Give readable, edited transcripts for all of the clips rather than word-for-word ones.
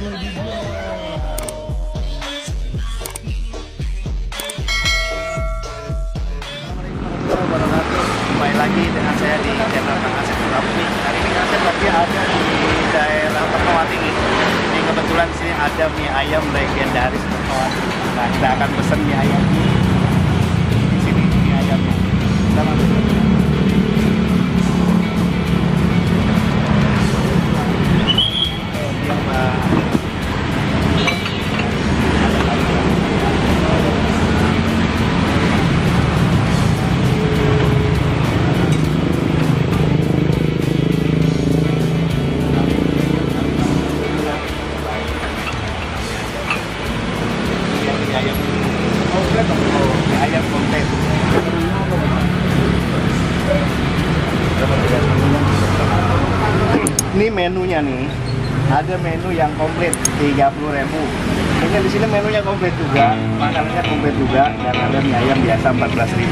Kembali lagi dengan saya di channel Kang Asep Sukabumi. Hari ini Kang Asep lagi ada di daerah Fatmawati nih. Ini kebetulan sini ada mie ayam legendaris Fatmawati. Nah, kita akan pesen mie ayam di sini, mie ayamnya. Kita masuk. Ayam komplit. Ini menunya nih. Ada menu yang komplit 30.000. Ini di sini menunya komplit juga, makanannya komplit juga, dan ada mie ayam biasa 14.000.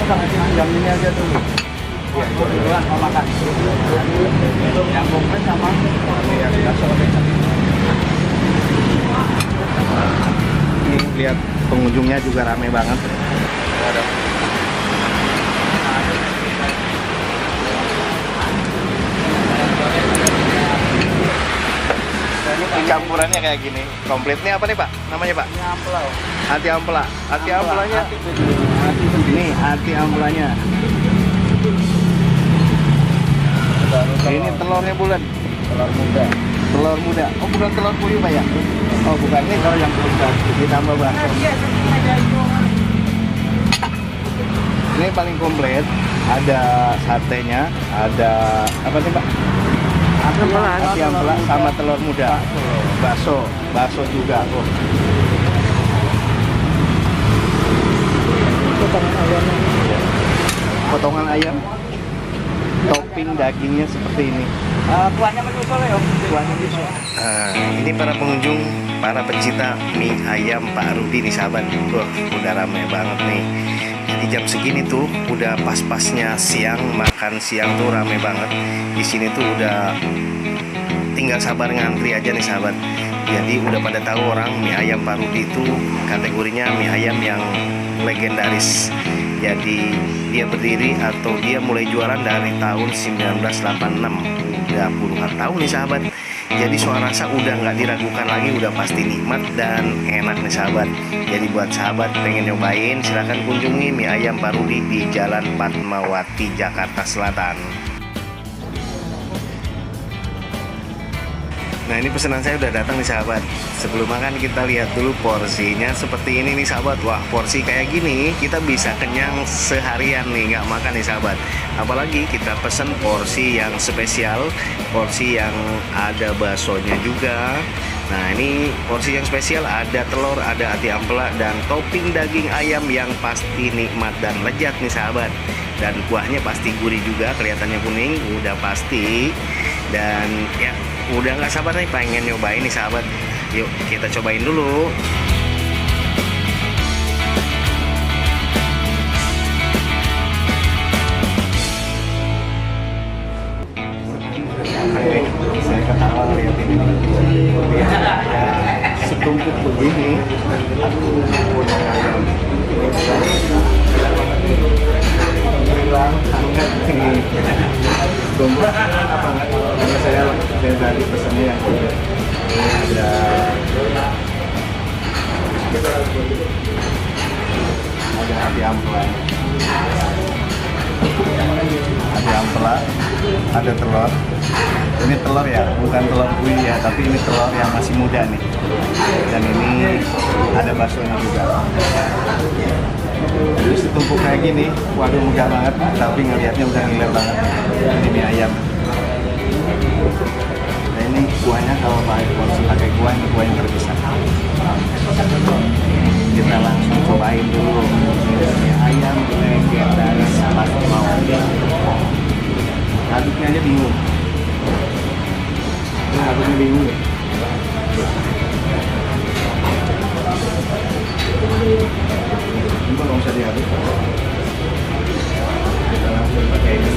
Sampai jam ini aja dulu. Ya, duluan mau makan. Yang komplit sama yang biasa. Ini lihat pengunjungnya juga ramai banget. Ada. Campurannya kayak gini. Komplitnya apa nih Pak? Namanya Pak? Hati ampela. Hati ampelanya. Ini hati ampelanya. Ini telurnya bulan. Telur muda. Telur muda. Oh bukan telur puyuh Pak ya? Oh bukan, ini kalau yang bulan ditambah bakso. Ini paling komplit. Ada satenya, ada apa nih Pak? Hati ampela sama telur muda. Bakso juga. Potongan ayam, topping dagingnya seperti ini. Kuahnya menyusul ya, kuahnya menyusul. Ini para pengunjung, para pecinta mie ayam Pak Rudi nih sahabat. Udah ramai banget nih. Jadi jam segini tuh udah pas-pasnya siang, makan siang tuh ramai banget. Di sini tuh udah tinggal sabar ngantri aja nih sahabat. Jadi udah pada tahu orang mie ayam Pak Rudi itu kategorinya mie ayam yang legendaris. Jadi dia berdiri atau dia mulai jualan dari tahun 1986. Udah puluhan tahun nih sahabat. Jadi soal rasa udah nggak diragukan lagi, udah pasti nikmat dan enak nih sahabat. Jadi buat sahabat pengen nyobain, silahkan kunjungi mie ayam Pak Rudi di Jalan Fatmawati, Jakarta Selatan. Nah ini pesanan saya udah datang nih sahabat. Sebelum makan kita lihat dulu porsinya seperti ini nih sahabat. Wah porsi kayak gini kita bisa kenyang seharian nih nggak makan nih sahabat. Apalagi kita pesen porsi yang spesial, porsi yang ada baksonya juga. Nah ini porsi yang spesial, ada telur, ada hati ampela, dan topping daging ayam yang pasti nikmat dan lezat nih sahabat. Dan kuahnya pasti gurih juga, kelihatannya kuning, udah pasti. Dan ya udah nggak sabar nih pengen nyobain nih sahabat. Yuk kita cobain dulu. Saya ketawa lihat ini. Setumpuk begini. Karena saya tadi pesannya yang ada hati ampela, ada telur. Ini telur ya, bukan telur puyuh ya, tapi ini telur yang masih muda nih. Dan ini ada baksonya juga. Jadi setumpuk kayak gini, waduh megah banget, tapi ngelihatnya udah gila banget. Ini mie ayam. Nah ini kuahnya kalau pakai kuah, ini kuah yang terpisah. Kita langsung cobain dulu mie ayam legendaris Fatmawati. aja bingung. Nah, harusnya bingung ya. Ini kalau bisa diaduk, kita langsung pakai ini.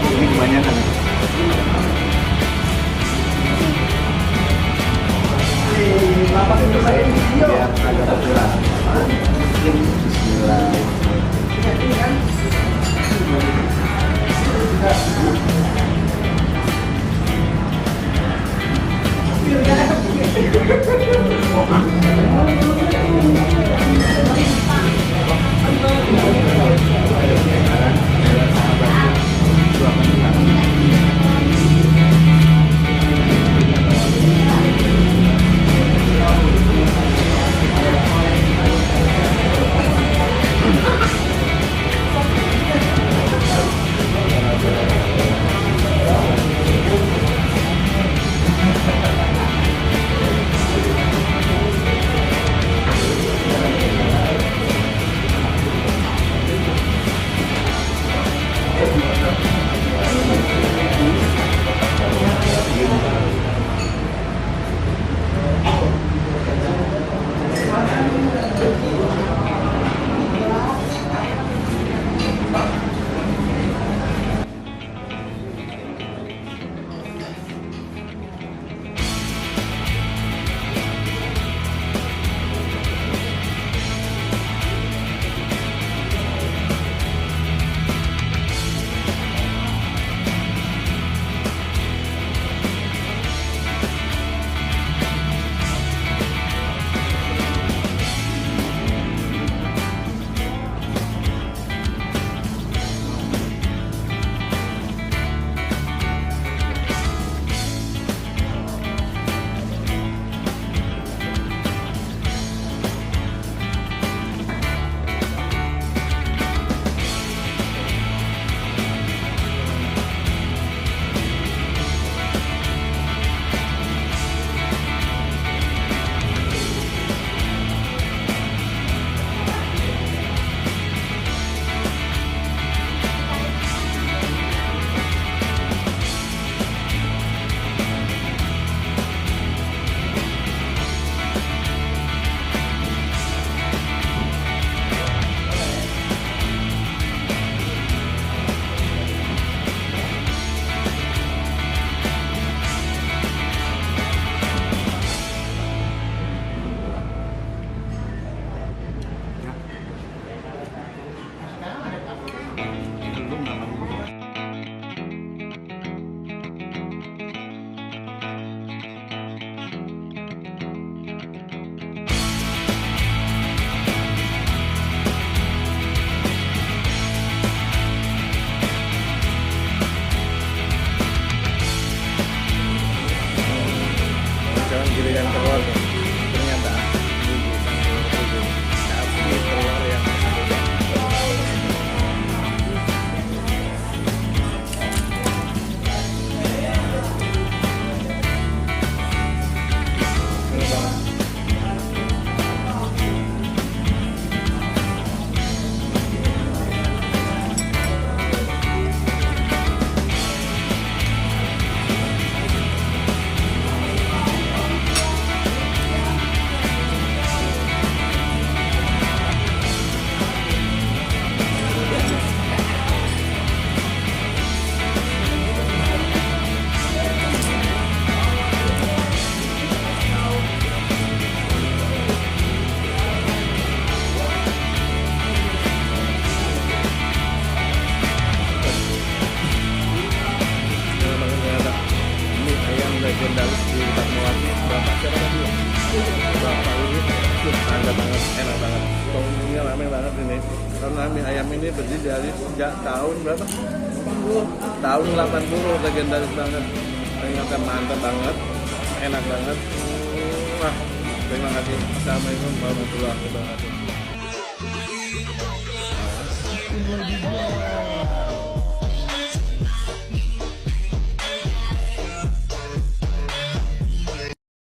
Ini kebanyakan. Biar agak berkurang. Bismillah. Giliran telur ternyata tapi telur yang legendaris di Fatmawati, Bapak siapa tadi? Bapak Wiwit. Mantap banget, enak banget. Pengunjungnya ramai banget ini. Karena mie ayam ini berdiri dari sejak tahun berapa? 80. Tahun 80, legendaris banget. Ternyata mantap banget, enak banget. Wah, terima kasih. Assalamualaikum warahmatullahi wabarakatuh.